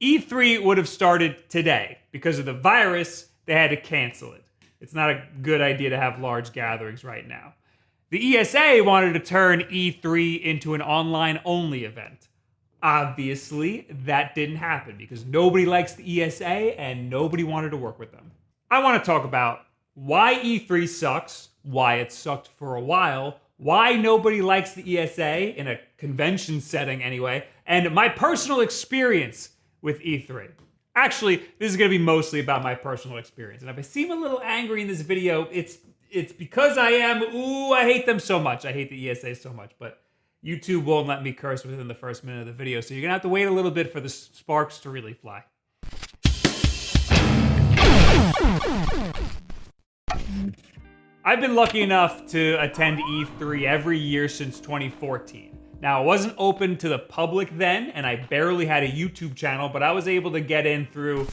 E3 would have started today. Because of the virus, they had to cancel it. It's not a good idea to have large gatherings right now. The ESA wanted to turn E3 into an online-only event. Obviously, that didn't happen because nobody likes the ESA and nobody wanted to work with them. I want to talk about why E3 sucks, why it sucked for a while, why nobody likes the ESA, in a convention setting anyway, and my personal experience with E3. Actually, this is going to be mostly about my personal experience. And if I seem a little angry in this video, it's because I am, I hate them so much. I hate the ESA so much, but YouTube won't let me curse within the first minute of the video, so you're going to have to wait a little bit for the sparks to really fly. I've been lucky enough to attend E3 every year since 2014. Now, it wasn't open to the public then, and I barely had a YouTube channel, but I was able to get in through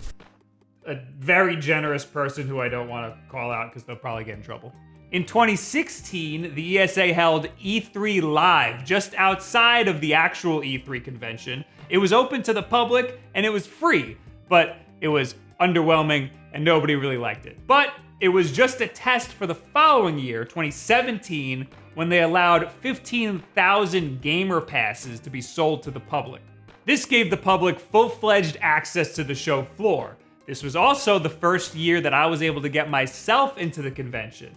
a very generous person who I don't want to call out because they'll probably get in trouble. In 2016, the ESA held E3 Live just outside of the actual E3 convention. It was open to the public, and it was free, but it was underwhelming, and nobody really liked it. But it was just a test for the following year, 2017, when they allowed 15,000 gamer passes to be sold to the public. This gave the public full-fledged access to the show floor. This was also the first year that I was able to get myself into the convention.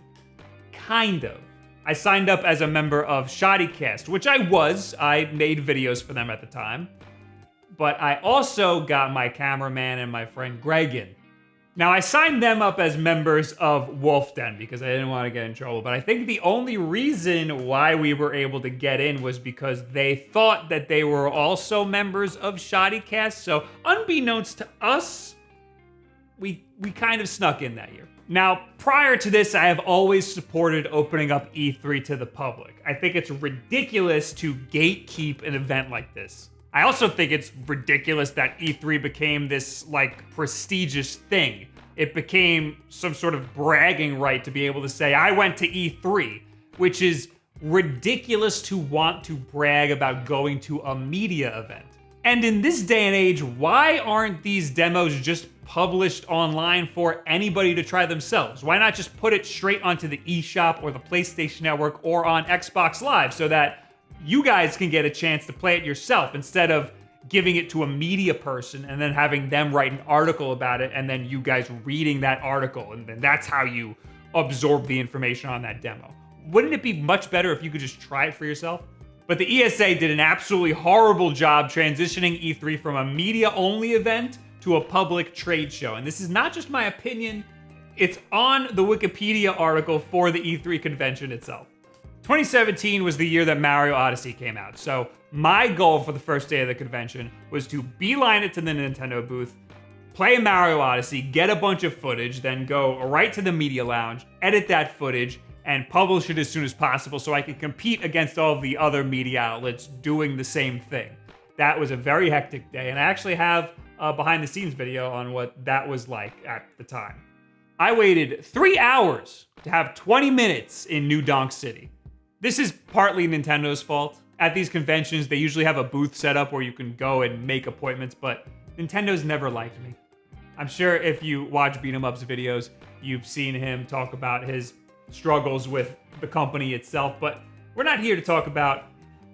Kind of. I signed up as a member of Shoddycast, which I made videos for them at the time. But I also got my cameraman and my friend Greg in. Now, I signed them up as members of Wulff then because I didn't want to get in trouble, but I think the only reason why we were able to get in was because they thought that they were also members of Shoddycast, so unbeknownst to us, we kind of snuck in that year. Now, prior to this, I have always supported opening up E3 to the public. I think it's ridiculous to gatekeep an event like this. I also think it's ridiculous that E3 became this, prestigious thing. It became some sort of bragging right to be able to say, I went to E3, which is ridiculous to want to brag about going to a media event. And in this day and age, why aren't these demos just published online for anybody to try themselves? Why not just put it straight onto the eShop or the PlayStation Network or on Xbox Live so that you guys can get a chance to play it yourself instead of giving it to a media person and then having them write an article about it and then you guys reading that article and then that's how you absorb the information on that demo. Wouldn't it be much better if you could just try it for yourself? But the ESA did an absolutely horrible job transitioning E3 from a media-only event to a public trade show. And this is not just my opinion, it's on the Wikipedia article for the E3 convention itself. 2017 was the year that Mario Odyssey came out, so my goal for the first day of the convention was to beeline it to the Nintendo booth, play Mario Odyssey, get a bunch of footage, then go right to the media lounge, edit that footage, and publish it as soon as possible so I could compete against all of the other media outlets doing the same thing. That was a very hectic day, and I actually have a behind-the-scenes video on what that was like at the time. I waited 3 hours to have 20 minutes in New Donk City. This is partly Nintendo's fault. At these conventions, they usually have a booth set up where you can go and make appointments, but Nintendo's never liked me. I'm sure if you watch Beat 'em Up's videos, you've seen him talk about his struggles with the company itself, but we're not here to talk about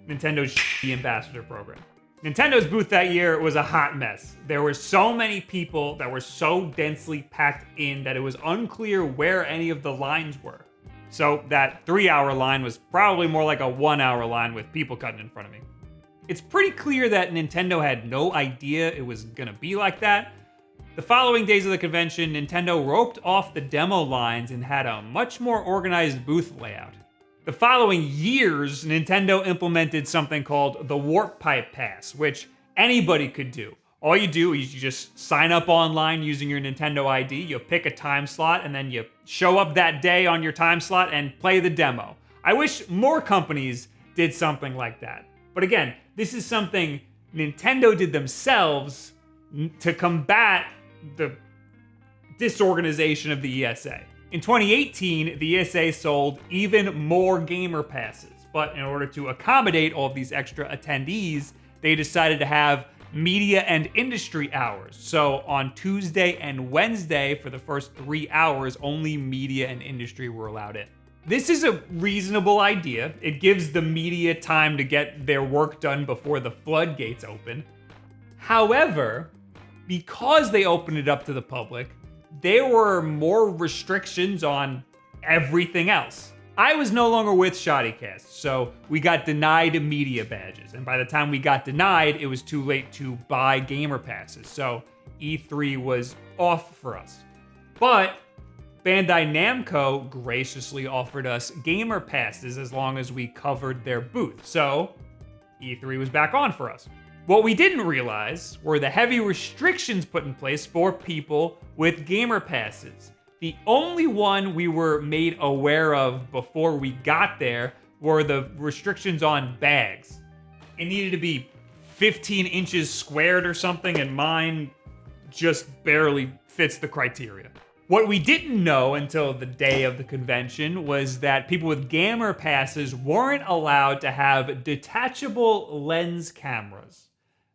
Nintendo's shitty ambassador program. Nintendo's booth that year was a hot mess. There were so many people that were so densely packed in that it was unclear where any of the lines were. So that 3-hour line was probably more like a 1-hour line with people cutting in front of me. It's pretty clear that Nintendo had no idea it was gonna be like that. The following days of the convention, Nintendo roped off the demo lines and had a much more organized booth layout. The following years, Nintendo implemented something called the Warp Pipe Pass, which anybody could do. All you do is you just sign up online using your Nintendo ID, you pick a time slot, and then you show up that day on your time slot and play the demo. I wish more companies did something like that. But again, this is something Nintendo did themselves to combat the disorganization of the ESA. In 2018, the ESA sold even more gamer passes, but in order to accommodate all of these extra attendees, they decided to have media and industry hours. So on Tuesday and Wednesday, for the first 3 hours, only media and industry were allowed in. This is a reasonable idea. It gives the media time to get their work done before the floodgates open. However, because they opened it up to the public, there were more restrictions on everything else. I was no longer with Shoddycast, so we got denied media badges. And by the time we got denied, it was too late to buy gamer passes. So E3 was off for us. But Bandai Namco graciously offered us gamer passes as long as we covered their booth. So E3 was back on for us. What we didn't realize were the heavy restrictions put in place for people with gamer passes. The only one we were made aware of before we got there were the restrictions on bags. It needed to be 15 inches squared or something, and mine just barely fits the criteria. What we didn't know until the day of the convention was that people with gamer passes weren't allowed to have detachable lens cameras.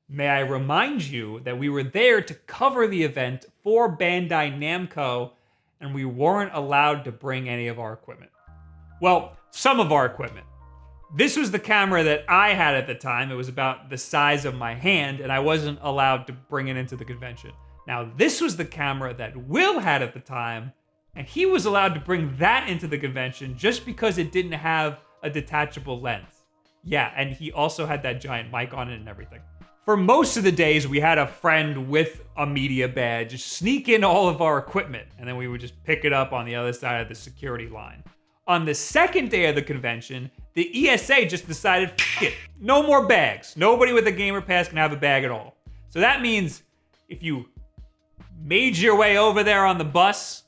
May I remind you that we were there to cover the event for Bandai Namco, and we weren't allowed to bring any of our equipment. Well, some of our equipment. This was the camera that I had at the time. It was about the size of my hand, and I wasn't allowed to bring it into the convention. Now, this was the camera that Will had at the time, and he was allowed to bring that into the convention just because it didn't have a detachable lens. Yeah, and he also had that giant mic on it and everything. For most of the days, we had a friend with a media badge sneak in all of our equipment, and then we would just pick it up on the other side of the security line. On the second day of the convention, the ESA just decided, F it, no more bags. Nobody with a gamer pass can have a bag at all. So that means if you made your way over there on the bus,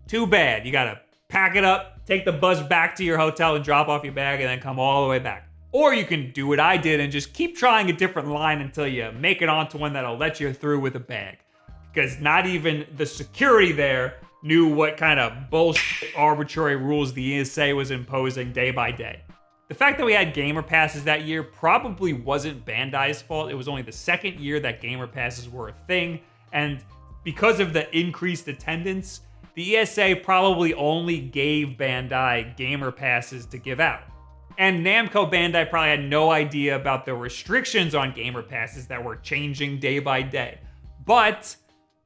too bad. You gotta pack it up, take the bus back to your hotel and drop off your bag, and then come all the way back. Or you can do what I did and just keep trying a different line until you make it onto one that'll let you through with a bag. Because not even the security there knew what kind of bullshit arbitrary rules the ESA was imposing day by day. The fact that we had gamer passes that year probably wasn't Bandai's fault. It was only the second year that gamer passes were a thing. And because of the increased attendance, the ESA probably only gave Bandai gamer passes to give out. And Namco Bandai probably had no idea about the restrictions on gamer passes that were changing day by day. But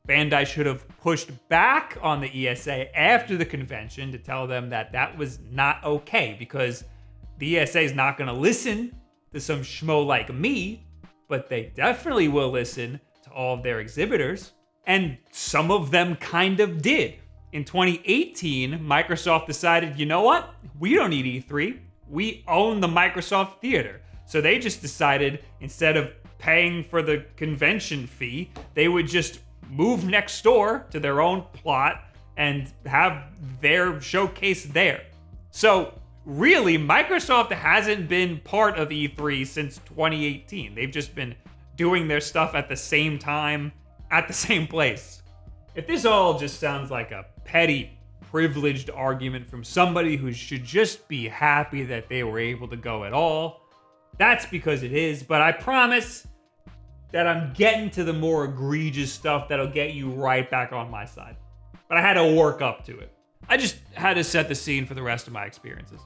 Bandai should have pushed back on the ESA after the convention to tell them that that was not okay, because the ESA is not going to listen to some schmo like me, but they definitely will listen to all of their exhibitors. And some of them kind of did. In 2018, Microsoft decided, you know what? We don't need E3. We own the Microsoft Theater. So they just decided, instead of paying for the convention fee, they would just move next door to their own plot and have their showcase there. So really, Microsoft hasn't been part of E3 since 2018. They've just been doing their stuff at the same time, at the same place. If this all just sounds like a petty, privileged argument from somebody who should just be happy that they were able to go at all, that's because it is. But I promise that I'm getting to the more egregious stuff that'll get you right back on my side. But I had to work up to it. I just had to set the scene for the rest of my experiences.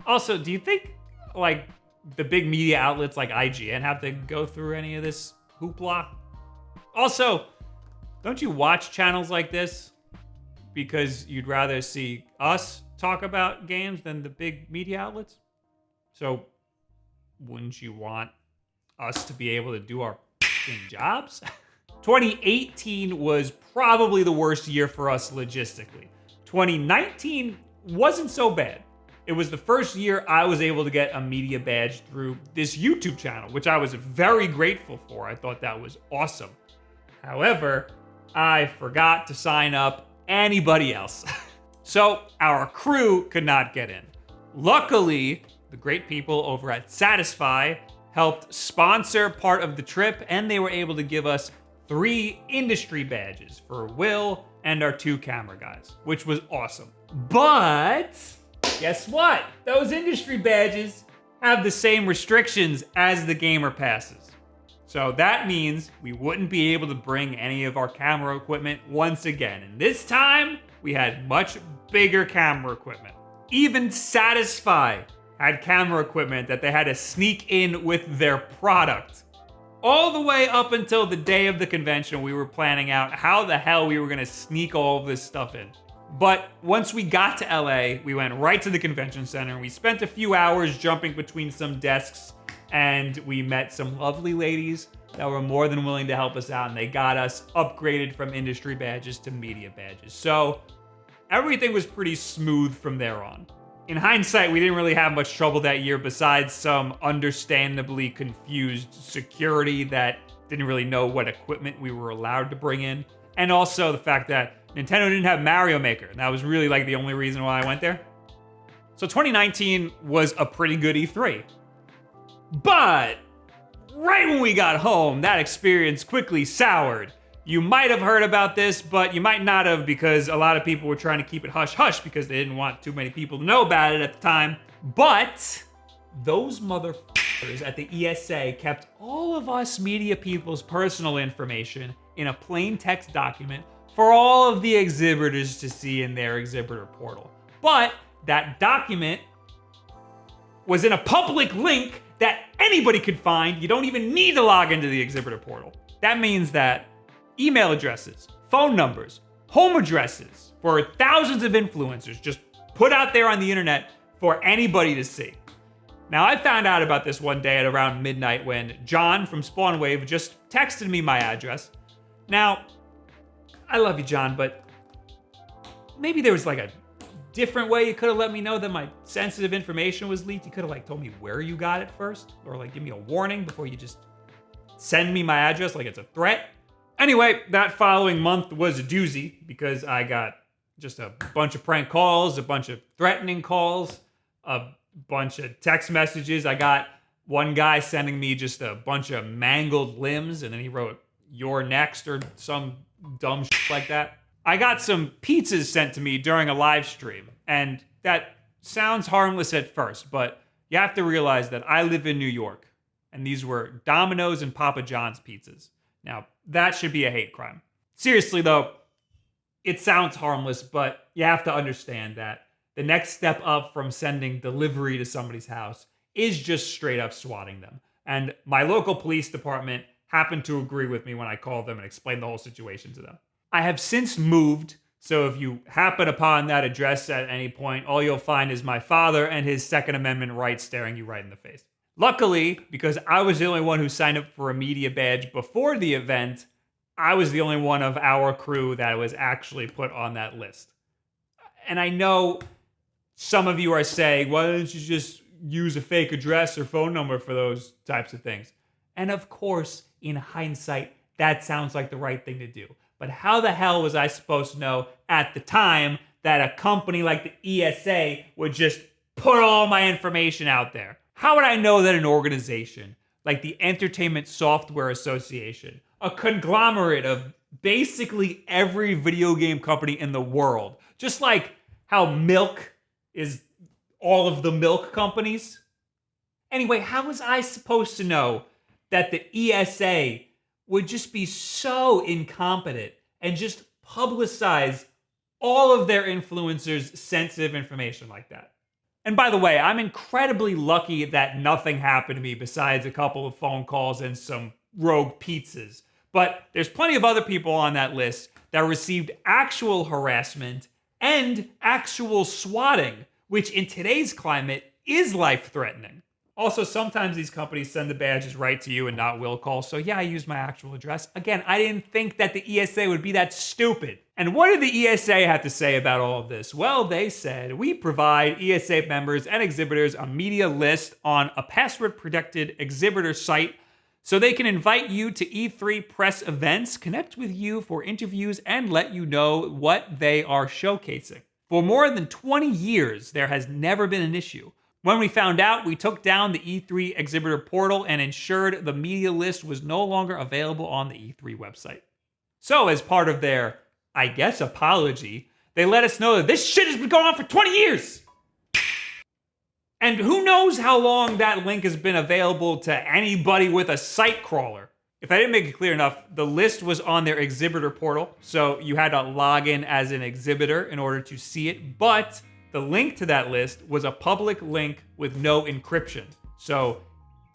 Also, do you think, like, the big media outlets like IGN have to go through any of this hoopla? Also, don't you watch channels like this because you'd rather see us talk about games than the big media outlets? So, wouldn't you want us to be able to do our jobs? 2018 was probably the worst year for us logistically. 2019 wasn't so bad. It was the first year I was able to get a media badge through this YouTube channel, which I was very grateful for. I thought that was awesome. However, I forgot to sign up anybody else. So our crew could not get in. Luckily, the great people over at Satisfy helped sponsor part of the trip, and they were able to give us 3 industry badges for Will and our 2 camera guys, which was awesome. But guess what? Those industry badges have the same restrictions as the gamer passes. So that means we wouldn't be able to bring any of our camera equipment once again. And this time, we had much bigger camera equipment. Even Satisfy had camera equipment that they had to sneak in with their product. All the way up until the day of the convention, we were planning out how the hell we were gonna sneak all of this stuff in. But once we got to LA, we went right to the convention center. We spent a few hours jumping between some desks, and we met some lovely ladies that were more than willing to help us out, and they got us upgraded from industry badges to media badges. So everything was pretty smooth from there on. In hindsight, we didn't really have much trouble that year besides some understandably confused security that didn't really know what equipment we were allowed to bring in. And also the fact that Nintendo didn't have Mario Maker. And that was really like the only reason why I went there. So 2019 was a pretty good E3. But right when we got home, that experience quickly soured. You might have heard about this, but you might not have, because a lot of people were trying to keep it hush-hush because they didn't want too many people to know about it at the time. But those motherfuckers at the ESA kept all of us media people's personal information in a plain text document for all of the exhibitors to see in their exhibitor portal. But that document was in a public link that anybody could find. You don't even need to log into the exhibitor portal. That means that email addresses, phone numbers, home addresses for thousands of influencers just put out there on the internet for anybody to see. Now, I found out about this one day at around midnight when John from Spawnwave just texted me my address. Now, I love you, John, but maybe there was like a different way you could have let me know that my sensitive information was leaked. You could have like told me where you got it first, or like give me a warning before you just send me my address like it's a threat. Anyway, that following month was a doozy because I got just a bunch of prank calls, a bunch of threatening calls, a bunch of text messages. I got one guy sending me just a bunch of mangled limbs, and then he wrote, "You're next," or some dumb shit like that. I got some pizzas sent to me during a live stream, and that sounds harmless at first, but you have to realize that I live in New York, and these were Domino's and Papa John's pizzas. Now, that should be a hate crime. Seriously, though, it sounds harmless, but you have to understand that the next step up from sending delivery to somebody's house is just straight up swatting them. And my local police department happened to agree with me when I called them and explained the whole situation to them. I have since moved, so if you happen upon that address at any point, all you'll find is my father and his Second Amendment rights staring you right in the face. Luckily, because I was the only one who signed up for a media badge before the event, I was the only one of our crew that was actually put on that list. And I know some of you are saying, why don't you just use a fake address or phone number for those types of things? And of course, in hindsight, that sounds like the right thing to do. But how the hell was I supposed to know at the time that a company like the ESA would just put all my information out there? How would I know that an organization like the Entertainment Software Association, a conglomerate of basically every video game company in the world, just like how milk is all of the milk companies? Anyway, how was I supposed to know that the ESA would just be so incompetent and just publicize all of their influencers' sensitive information like that? And by the way, I'm incredibly lucky that nothing happened to me besides a couple of phone calls and some rogue pizzas. But there's plenty of other people on that list that received actual harassment and actual swatting, which in today's climate is life-threatening. Also, sometimes these companies send the badges right to you and not will call. So yeah, I used my actual address. Again, I didn't think that the ESA would be that stupid. And what did the ESA have to say about all of this? Well, they said, we provide ESA members and exhibitors a media list on a password-protected exhibitor site so they can invite you to E3 press events, connect with you for interviews, and let you know what they are showcasing. For more than 20 years, there has never been an issue. When we found out, we took down the E3 exhibitor portal and ensured the media list was no longer available on the E3 website. So as part of their, I guess, apology, they let us know that this shit has been going on for 20 years! And who knows how long that link has been available to anybody with a site crawler. If I didn't make it clear enough, the list was on their exhibitor portal, so you had to log in as an exhibitor in order to see it, but the link to that list was a public link with no encryption. So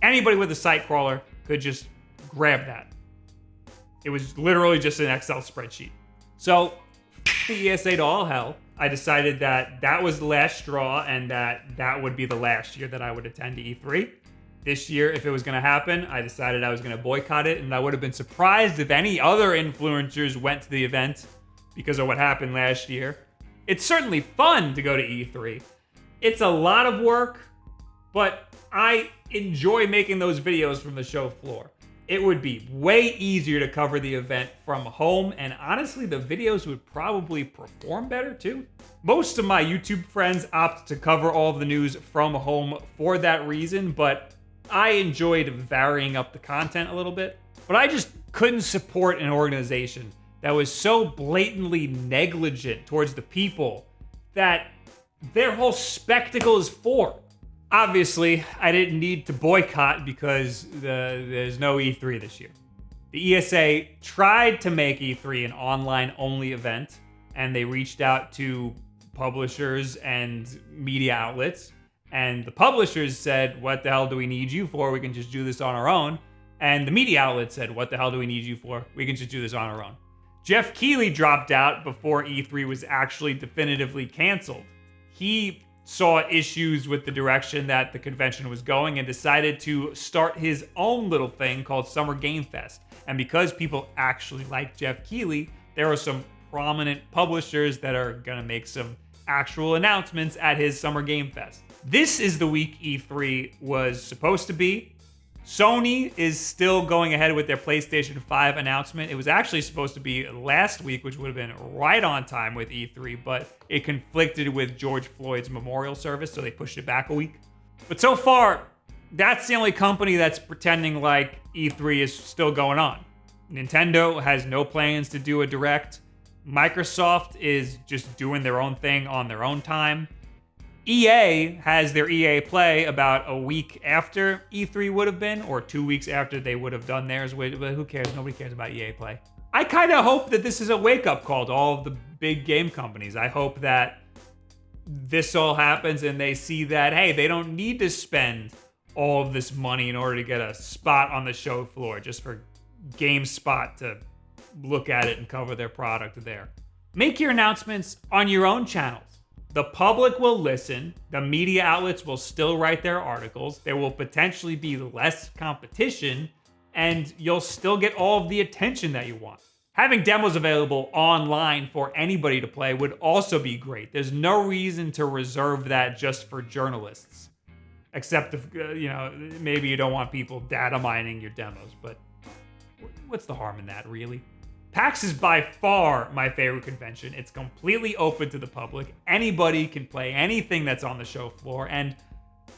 anybody with a site crawler could just grab that. It was literally just an Excel spreadsheet. So the ESA to all hell, I decided that that was the last straw and that would be the last year that I would attend E3. This year, if it was going to happen, I decided I was going to boycott it, and I would have been surprised if any other influencers went to the event because of what happened last year. It's certainly fun to go to E3. It's a lot of work, but I enjoy making those videos from the show floor. It would be way easier to cover the event from home, and honestly, the videos would probably perform better too. Most of my YouTube friends opt to cover all of the news from home for that reason, but I enjoyed varying up the content a little bit. But I just couldn't support an organization that was so blatantly negligent towards the people that their whole spectacle is for. Obviously, I didn't need to boycott because there's no E3 this year. The ESA tried to make E3 an online-only event, and they reached out to publishers and media outlets. And the publishers said, what the hell do we need you for? We can just do this on our own. And the media outlets said, what the hell do we need you for? We can just do this on our own. Jeff Keighley dropped out before E3 was actually definitively canceled. He saw issues with the direction that the convention was going and decided to start his own little thing called Summer Game Fest. And because people actually like Jeff Keighley, there are some prominent publishers that are going to make some actual announcements at his Summer Game Fest. This is the week E3 was supposed to be. Sony is still going ahead with their PlayStation 5 announcement. It was actually supposed to be last week, which would have been right on time with E3, but it conflicted with George Floyd's memorial service, so they pushed it back a week. But so far, that's the only company that's pretending like E3 is still going on. Nintendo has no plans to do a direct. Microsoft is just doing their own thing on their own time. EA has their EA Play about a week after E3 would have been, or 2 weeks after they would have done theirs. But who cares? Nobody cares about EA Play. I kind of hope that this is a wake-up call to all of the big game companies. I hope that this all happens and they see that, hey, they don't need to spend all of this money in order to get a spot on the show floor just for GameSpot to look at it and cover their product there. Make your announcements on your own channels. The public will listen, the media outlets will still write their articles, there will potentially be less competition, and you'll still get all of the attention that you want. Having demos available online for anybody to play would also be great. There's no reason to reserve that just for journalists. Except if, maybe you don't want people data mining your demos, but what's the harm in that, really? PAX is by far my favorite convention. It's completely open to the public. Anybody can play anything that's on the show floor. And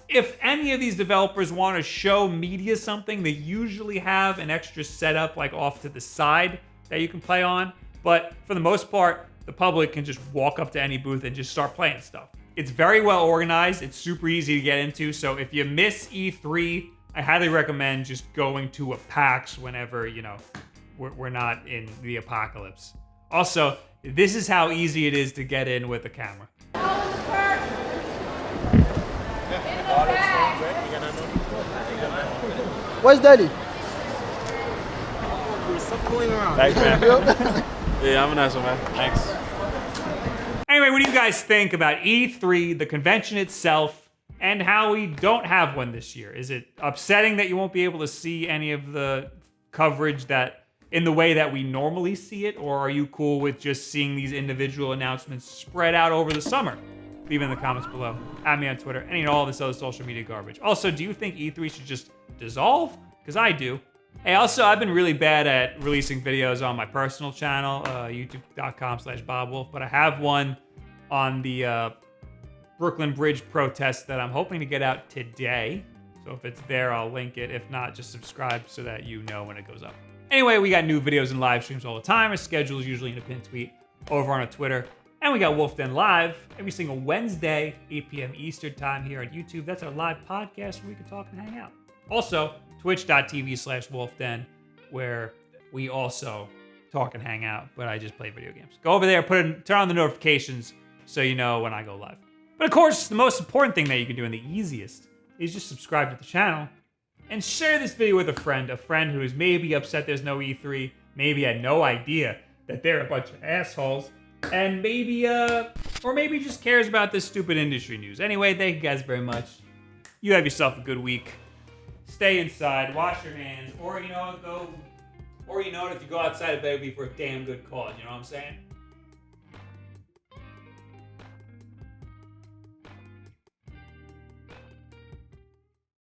if any of these developers want to show media something, they usually have an extra setup like off to the side that you can play on. But for the most part, the public can just walk up to any booth and just start playing stuff. It's very well organized. It's super easy to get into. So if you miss E3, I highly recommend just going to a PAX whenever, we're not in the apocalypse. Also, this is how easy it is to get in with a camera. Where's Daddy? Stop fooling around. Thanks, man. Yeah, I'm a nice one, man. Thanks. Anyway, what do you guys think about E3, the convention itself, and how we don't have one this year? Is it upsetting that you won't be able to see any of the coverage that in the way that we normally see it, or are you cool with just seeing these individual announcements spread out over the summer? Leave it in the comments below. Add me on Twitter, and all this other social media garbage. Also, do you think E3 should just dissolve? Because I do. Hey, also, I've been really bad at releasing videos on my personal channel, youtube.com/BobWulff, but I have one on the Brooklyn Bridge protest that I'm hoping to get out today. So if it's there, I'll link it. If not, just subscribe so that you know when it goes up. Anyway, we got new videos and live streams all the time. Our schedule is usually in a pinned tweet over on our Twitter. And we got Wulff Den Live every single Wednesday, 8 p.m. Eastern time here on YouTube. That's our live podcast where we can talk and hang out. Also, twitch.tv/WulffDen. where we also talk and hang out, but I just play video games. Go over there, turn on the notifications so you know when I go live. But of course, the most important thing that you can do and the easiest is just subscribe to the channel and share this video with a friend who is maybe upset there's no E3, maybe had no idea that they're a bunch of assholes, and maybe just cares about this stupid industry news. Anyway, thank you guys very much. You have yourself a good week. Stay inside, wash your hands, or if you go outside, it better be for a damn good cause. You know what I'm saying?